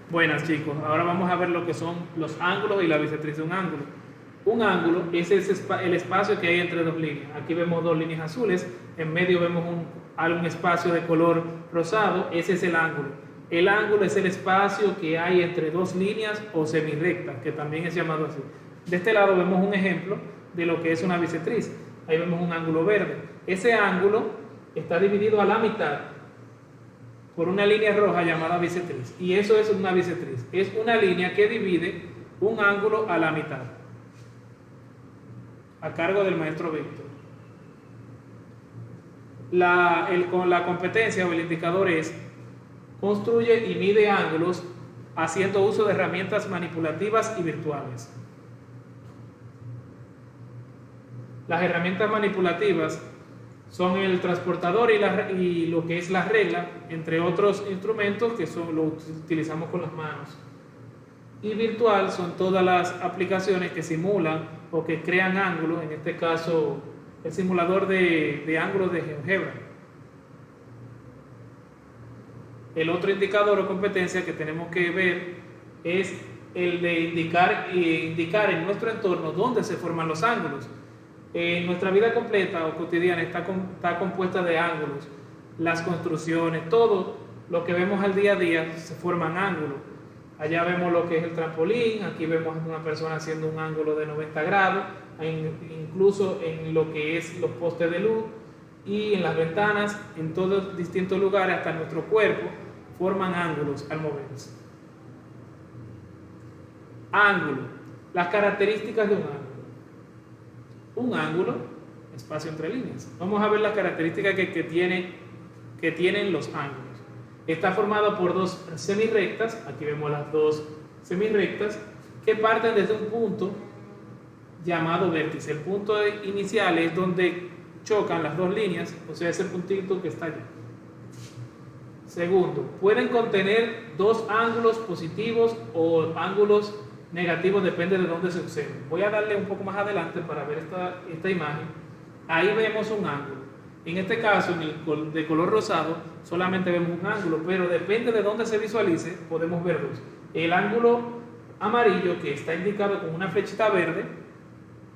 Buenas chicos, ahora vamos a ver lo que son los ángulos y la bisectriz de un ángulo. Un ángulo es el espacio que hay entre dos líneas. Aquí vemos dos líneas azules, en medio vemos un espacio de color rosado, ese es el ángulo. El ángulo es el espacio que hay entre dos líneas o semirrectas, que también es llamado así. De este lado vemos un ejemplo de lo que es una bisectriz. Ahí vemos un ángulo verde. Ese ángulo está dividido a la mitad por una línea roja llamada bisectriz. Y eso es una bisectriz. Es una línea que divide un ángulo a la mitad, a cargo del maestro Víctor. Con la competencia o el indicador es: construye y mide ángulos haciendo uso de herramientas manipulativas y virtuales. Las herramientas manipulativas son el transportador y lo que es la regla, entre otros instrumentos que lo utilizamos con las manos. Y virtual son todas las aplicaciones que simulan o que crean ángulos, en este caso el simulador de ángulos de GeoGebra. El otro indicador o competencia que tenemos que ver es el de indicar en nuestro entorno dónde se forman los ángulos. Nuestra vida completa o cotidiana está compuesta de ángulos. Las construcciones, todo lo que vemos al día a día se forman ángulos. Allá vemos lo que es el trampolín, aquí vemos a una persona haciendo un ángulo de 90 grados, incluso en lo que es los postes de luz y en las ventanas, en todos distintos lugares, hasta nuestro cuerpo, forman ángulos al moverse. Ángulo. Las características de un ángulo. Un ángulo, espacio entre líneas. Vamos a ver las características que tienen los ángulos. Está formado por dos semirrectas, aquí vemos las dos semirrectas, que parten desde un punto llamado vértice. El punto inicial es donde chocan las dos líneas, o sea, ese puntito que está allí. Segundo, pueden contener dos ángulos positivos o ángulos negativos, depende de dónde se observe. Voy a darle un poco más adelante para ver esta imagen. Ahí vemos un ángulo. En este caso, de color rosado, solamente vemos un ángulo, pero depende de dónde se visualice, podemos ver dos. El ángulo amarillo, que está indicado con una flechita verde,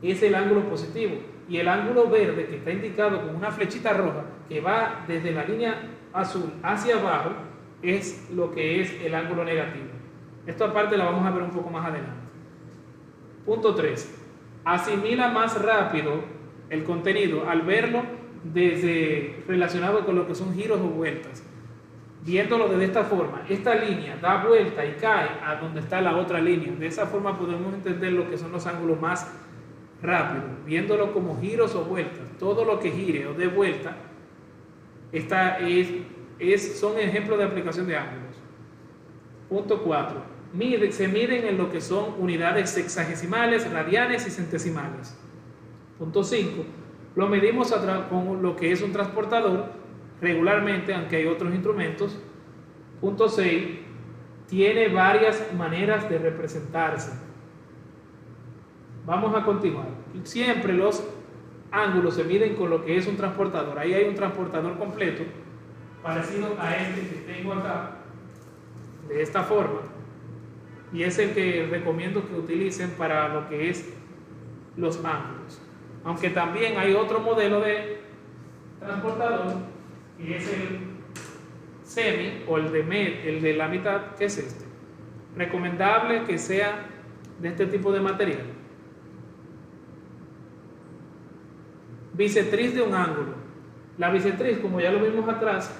es el ángulo positivo. Y el ángulo verde, que está indicado con una flechita roja, que va desde la línea azul hacia abajo, es lo que es el ángulo negativo. Esto aparte la vamos a ver un poco más adelante. Punto 3. Asimila más rápido el contenido al verlo relacionado con lo que son giros o vueltas. Viéndolo de esta forma, esta línea da vuelta y cae a donde está la otra línea. De esa forma podemos entender lo que son los ángulos más rápido, viéndolo como giros o vueltas. Todo lo que gire o dé vuelta son ejemplos de aplicación de ángulos. Punto 4. Se miden en lo que son unidades sexagesimales, radianes y centesimales. Punto 5. Lo medimos con lo que es un transportador regularmente, aunque hay otros instrumentos. Punto 6. Tiene varias maneras de representarse. Vamos a continuar. Siempre los ángulos se miden con lo que es un transportador. Ahí hay un transportador completo, parecido a este que tengo acá, de esta forma, y es el que recomiendo que utilicen para lo que es los ángulos. Aunque también hay otro modelo de transportador, que es el semi o el de la mitad, que es este. Recomendable que sea de este tipo de material. Bisectriz de un ángulo. La bisectriz, como ya lo vimos atrás,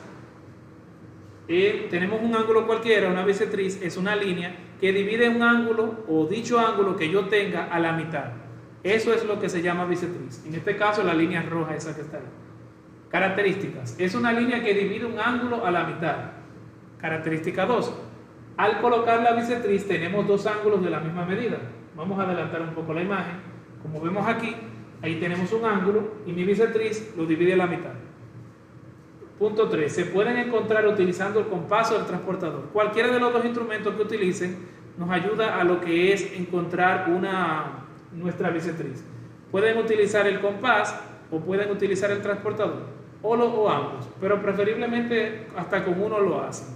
tenemos un ángulo cualquiera. Una bisectriz es una línea que divide un ángulo o dicho ángulo que yo tenga a la mitad. Eso es lo que se llama bisectriz. En este caso, la línea roja, esa que está ahí. Características. Es una línea que divide un ángulo a la mitad. Característica 2. Al colocar la bisectriz tenemos dos ángulos de la misma medida. Vamos a adelantar un poco la imagen. Como vemos aquí, ahí tenemos un ángulo y mi bisectriz lo divide a la mitad. Punto 3. Se pueden encontrar utilizando el compás o el transportador. Cualquiera de los dos instrumentos que utilicen nos ayuda a lo que es encontrar nuestra bisectriz. Pueden utilizar el compás o pueden utilizar el transportador o ambos, pero preferiblemente hasta con uno lo hacen.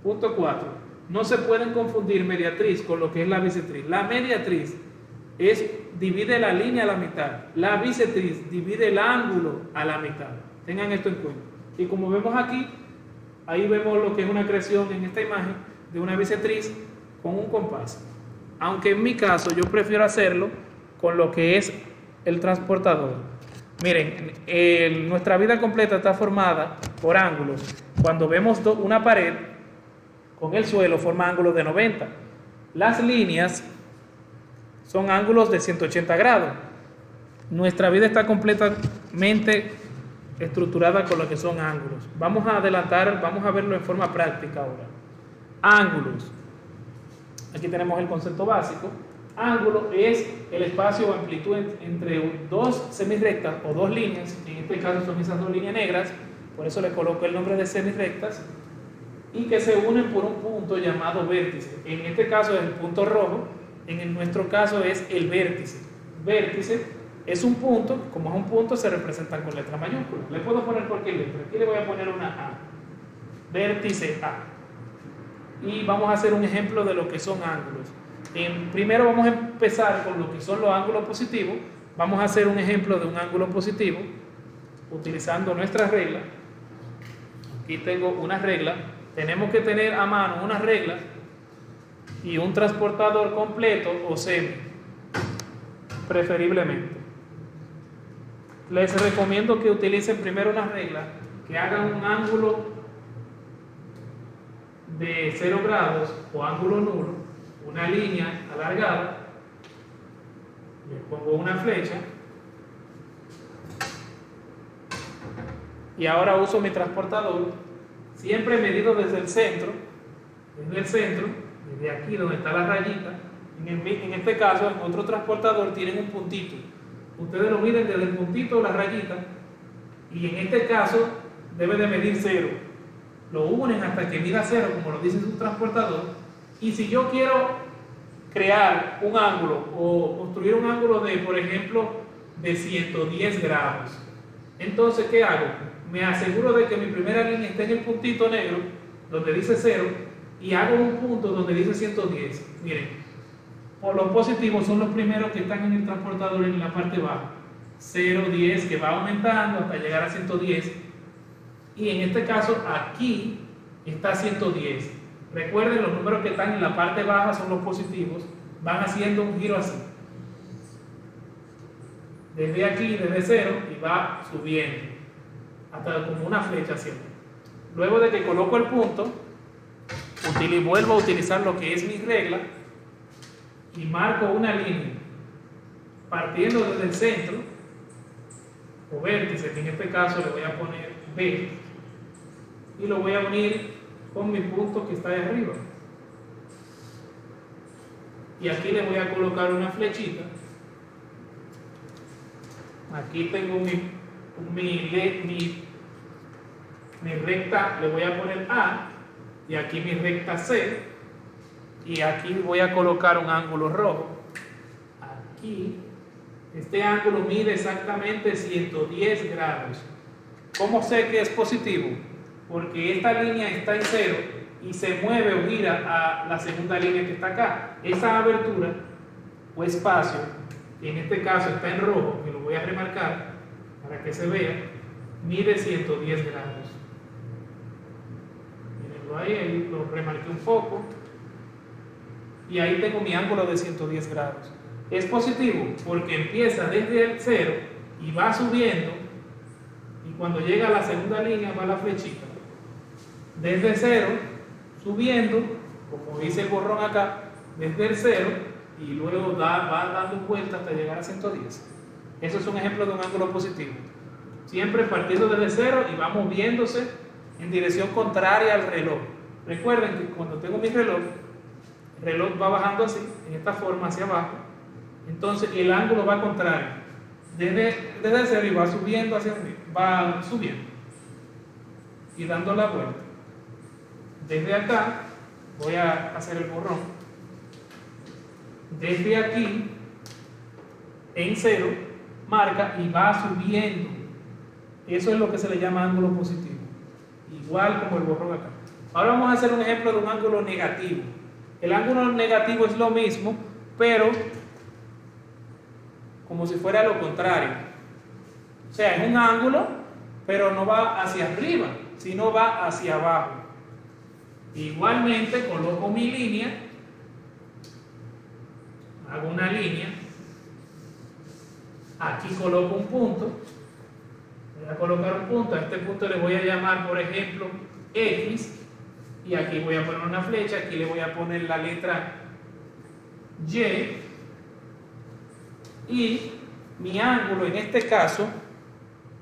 Punto 4. no se pueden confundir mediatriz con lo que es la bisectriz. La mediatriz divide la línea a la mitad. La bisectriz divide el ángulo a la mitad. Tengan esto en cuenta. Y como vemos aquí, ahí vemos lo que es una creación en esta imagen de una bisectriz con un compás. Aunque en mi caso yo prefiero hacerlo con lo que es el transportador. Miren, nuestra vida completa está formada por ángulos. Cuando vemos una pared con el suelo forma ángulos de 90. Las líneas son ángulos de 180 grados. Nuestra vida está completamente estructurada con lo que son ángulos. Vamos a adelantar, vamos a verlo en forma práctica ahora. Ángulos. Aquí tenemos el concepto básico. Ángulo es el espacio o amplitud entre dos semirrectas o dos líneas. En este caso son esas dos líneas negras, por eso le coloco el nombre de semirrectas, y que se unen por un punto llamado vértice. En este caso es el punto rojo, en nuestro caso es el vértice. Vértice es un punto, como es un punto se representa con letra mayúscula. Le puedo poner cualquier letra, aquí le voy a poner una A. Vértice A. Y vamos a hacer un ejemplo de lo que son ángulos. Primero vamos a empezar con lo que son los ángulos positivos. Vamos a hacer un ejemplo de un ángulo positivo utilizando nuestra regla. Aquí tengo una regla. Tenemos que tener a mano una regla y un transportador completo o semi, preferiblemente. Les recomiendo que utilicen primero una regla, que hagan un ángulo de 0 grados o ángulo nulo, una línea alargada, le pongo una flecha y ahora uso mi transportador, siempre medido desde el centro, desde aquí donde está la rayita. En este caso, en otro transportador tienen un puntito, ustedes lo miden desde el puntito o la rayita, y en este caso debe de medir 0. Lo unen hasta que mida 0, como lo dice su transportador. Y si yo quiero crear un ángulo o construir un ángulo de, por ejemplo, de 110 grados, entonces, ¿qué hago? Me aseguro de que mi primera línea esté en el puntito negro, donde dice 0, y hago un punto donde dice 110. Miren, por los positivos son los primeros que están en el transportador en la parte baja. 0, 10, que va aumentando hasta llegar a 110. Y en este caso, aquí está 110. Recuerden, los números que están en la parte baja son los positivos, van haciendo un giro así. Desde aquí, desde 0, y va subiendo, hasta como una flecha siempre. Luego de que coloco el punto, vuelvo a utilizar lo que es mi regla, y marco una línea, partiendo desde el centro, o vértice, que en este caso le voy a poner B, y lo voy a unir con mi punto que está de arriba. Y aquí le voy a colocar una flechita. Aquí tengo mi recta, le voy a poner A, y aquí mi recta C, y aquí voy a colocar un ángulo rojo. Aquí, este ángulo mide exactamente 110 grados. ¿Cómo sé que es positivo? Porque esta línea está en 0 y se mueve o gira a la segunda línea que está acá. Esa abertura o espacio, que en este caso está en rojo, que lo voy a remarcar para que se vea, mide 110 grados. Mírenlo ahí lo remarqué un poco. Y ahí tengo mi ángulo de 110 grados. Es positivo porque empieza desde el 0 y va subiendo, y cuando llega a la segunda línea va la flechita. Desde 0, subiendo, como dice el borrón acá, desde el 0, y luego va dando vuelta hasta llegar a 110. Eso es un ejemplo de un ángulo positivo. Siempre partiendo desde 0 y va moviéndose en dirección contraria al reloj. Recuerden que cuando tengo mi reloj, el reloj va bajando así, en esta forma hacia abajo, entonces el ángulo va contrario, desde 0 y va subiendo hacia arriba, va subiendo y dando la vuelta. Desde acá, voy a hacer el borrón, desde aquí, en 0, marca y va subiendo. Eso es lo que se le llama ángulo positivo, igual como el borrón acá. Ahora vamos a hacer un ejemplo de un ángulo negativo. El ángulo negativo es lo mismo, pero como si fuera lo contrario. O sea, es un ángulo, pero no va hacia arriba, sino va hacia abajo. Igualmente coloco mi línea, hago una línea, aquí coloco un punto, voy a colocar un punto, a este punto le voy a llamar, por ejemplo, X, y aquí voy a poner una flecha, aquí le voy a poner la letra Y, y mi ángulo en este caso,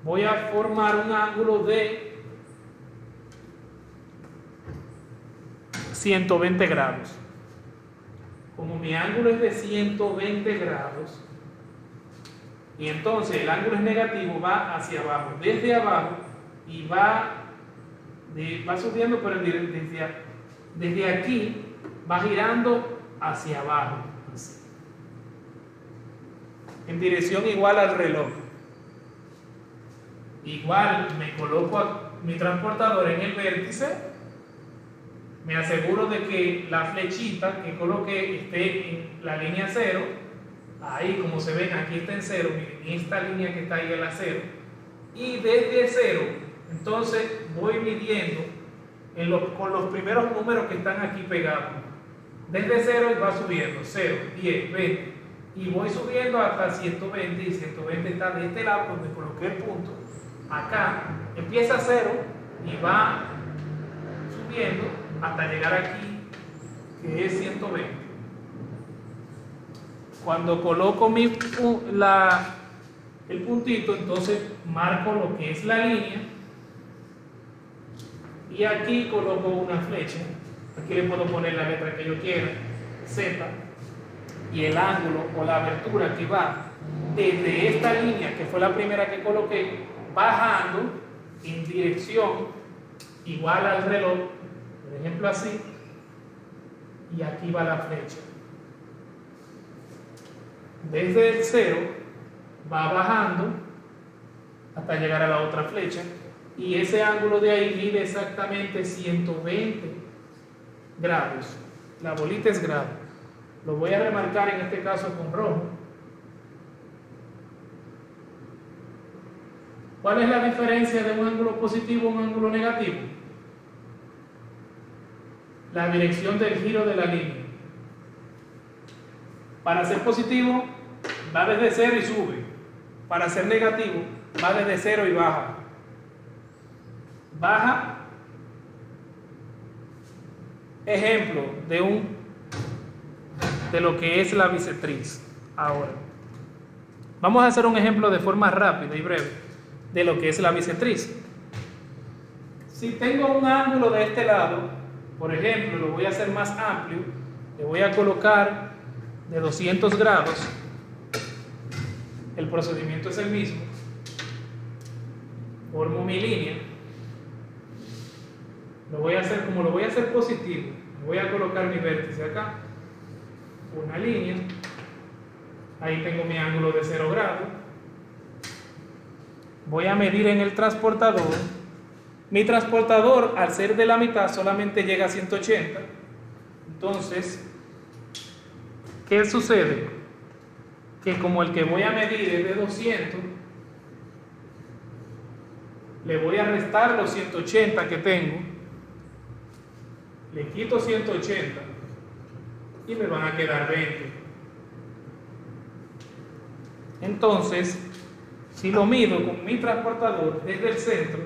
voy a formar un ángulo de 120 grados. Como mi ángulo es de 120 grados, y entonces el ángulo es negativo, va hacia abajo, desde abajo, y va subiendo, pero desde aquí va girando hacia abajo, así, en dirección igual al reloj. Igual me coloco mi transportador en el vértice, me aseguro de que la flechita que coloqué esté en la línea 0, ahí como se ven, aquí está en 0, miren, esta línea que está ahí es la 0, y desde 0, entonces voy midiendo con los primeros números que están aquí pegados, desde 0 y va subiendo, 0, 10, 20, y voy subiendo hasta 120, y 120 está de este lado donde coloqué el punto, acá, empieza a 0 y va subiendo hasta llegar aquí, que es 120. Cuando coloco el puntito, entonces marco lo que es la línea, y aquí coloco una flecha, aquí le puedo poner la letra que yo quiera, Z, y el ángulo o la abertura que va desde esta línea, que fue la primera que coloqué, bajando en dirección igual al reloj, por ejemplo así, y aquí va la flecha. Desde el 0 va bajando hasta llegar a la otra flecha, y ese ángulo de ahí mide exactamente 120 grados. La bolita es grado. Lo voy a remarcar en este caso con rojo. ¿Cuál es la diferencia de un ángulo positivo a un ángulo negativo? La dirección del giro de la línea. Para ser positivo, va desde 0 y sube. Para ser negativo, va desde 0 y baja. Baja. Ejemplo de lo que es la bisectriz. Ahora, vamos a hacer un ejemplo de forma rápida y breve de lo que es la bisectriz. Si tengo un ángulo de este lado, por ejemplo, lo voy a hacer más amplio, le voy a colocar de 200 grados, el procedimiento es el mismo, formo mi línea, lo voy a hacer como lo voy a hacer positivo, voy a colocar mi vértice acá, una línea, ahí tengo mi ángulo de 0 grados, voy a medir en el transportador, mi transportador al ser de la mitad solamente llega a 180, entonces, ¿qué sucede? Que como el que voy a medir es de 200, le voy a restar los 180 que tengo, le quito 180 y me van a quedar 20. Entonces, si lo mido con mi transportador desde el centro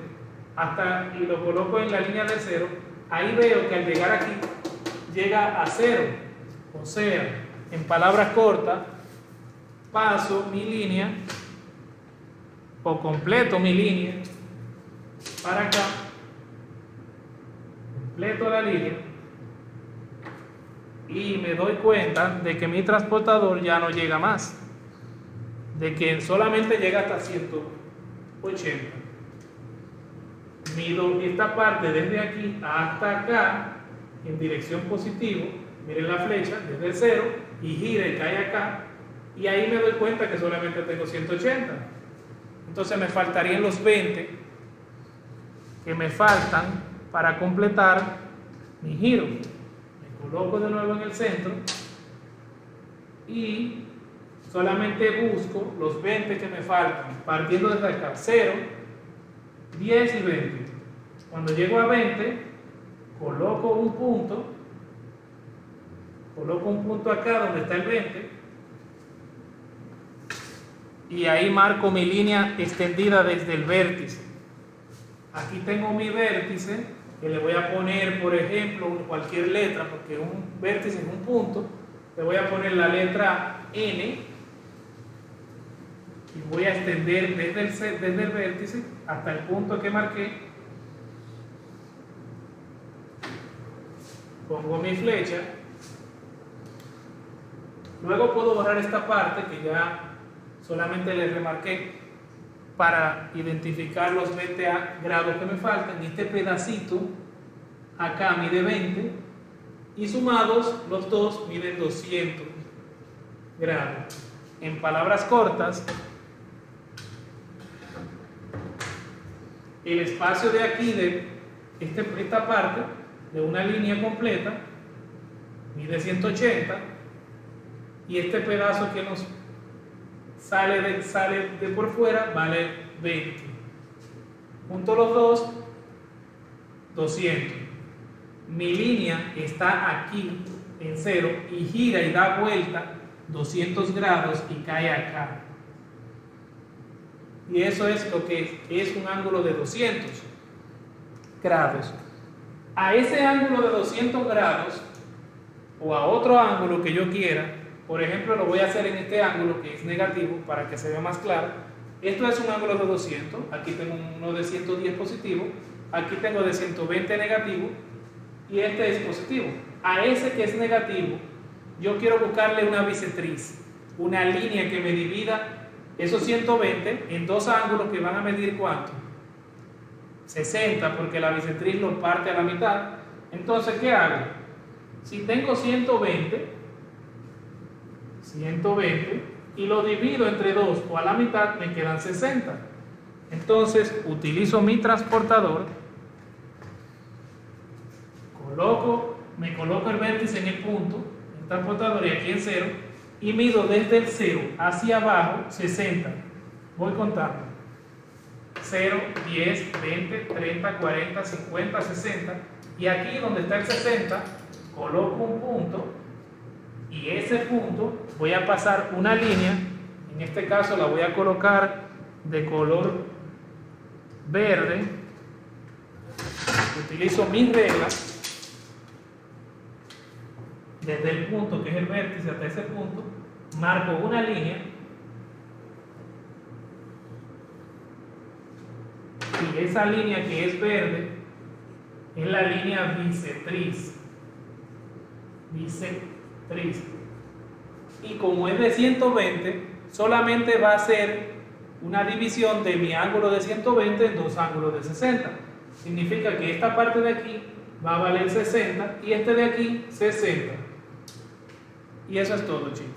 y lo coloco en la línea de 0, ahí veo que al llegar aquí llega a 0. O sea, en palabras cortas, paso mi línea o completo mi línea para acá, completo la línea, y me doy cuenta de que mi transportador ya no llega más, de que solamente llega hasta 180. Mido esta parte desde aquí hasta acá en dirección positiva, miren la flecha desde el 0 y gira y cae acá, y ahí me doy cuenta que solamente tengo 180. Entonces me faltarían los 20 que me faltan para completar mi giro. Me coloco de nuevo en el centro y solamente busco los 20 que me faltan, partiendo desde acá, 0, 10 y 20. Cuando llego a 20, coloco un punto acá donde está el 20, y ahí marco mi línea extendida desde el vértice. Aquí tengo mi vértice, que le voy a poner, por ejemplo, cualquier letra, porque un vértice es un punto. Le voy a poner la letra N y voy a extender desde el vértice hasta el punto que marqué. Pongo mi flecha. Luego puedo borrar esta parte que ya solamente le remarqué para identificar los 20 grados que me faltan. Este pedacito acá mide 20 y sumados los dos miden 200 grados. En palabras cortas, el espacio de aquí, de esta parte, de una línea completa, mide 180, y este pedazo que nos sale de por fuera vale 20. Junto los dos, 200. Mi línea está aquí en 0 y gira y da vuelta 200 grados y cae acá. Y eso es lo que es un ángulo de 200 grados. A ese ángulo de 200 grados o a otro ángulo que yo quiera, por ejemplo, lo voy a hacer en este ángulo que es negativo para que se vea más claro. Esto es un ángulo de 200, aquí tengo uno de 110 positivo, aquí tengo de 120 negativo y este es positivo. A ese que es negativo, yo quiero buscarle una bisectriz, una línea que me divida esos 120 en dos ángulos que van a medir ¿cuánto? 60, porque la bisectriz lo parte a la mitad. Entonces, ¿qué hago? Si tengo 120 y lo divido entre 2 o a la mitad, me quedan 60. Entonces utilizo mi transportador, me coloco el vértice en el punto, el transportador, y aquí en 0, y mido desde el 0 hacia abajo 60. Voy contando: 0, 10, 20, 30, 40, 50, 60, y aquí donde está el 60 coloco un punto, y ese punto voy a pasar una línea. En este caso la voy a colocar de color verde. Utilizo mis reglas desde el punto que es el vértice hasta ese punto, marco una línea y esa línea que es verde es la línea bisectriz. Y como es de 120, solamente va a ser una división de mi ángulo de 120 en dos ángulos de 60. Significa que esta parte de aquí va a valer 60 y este de aquí 60. Y eso es todo, chicos.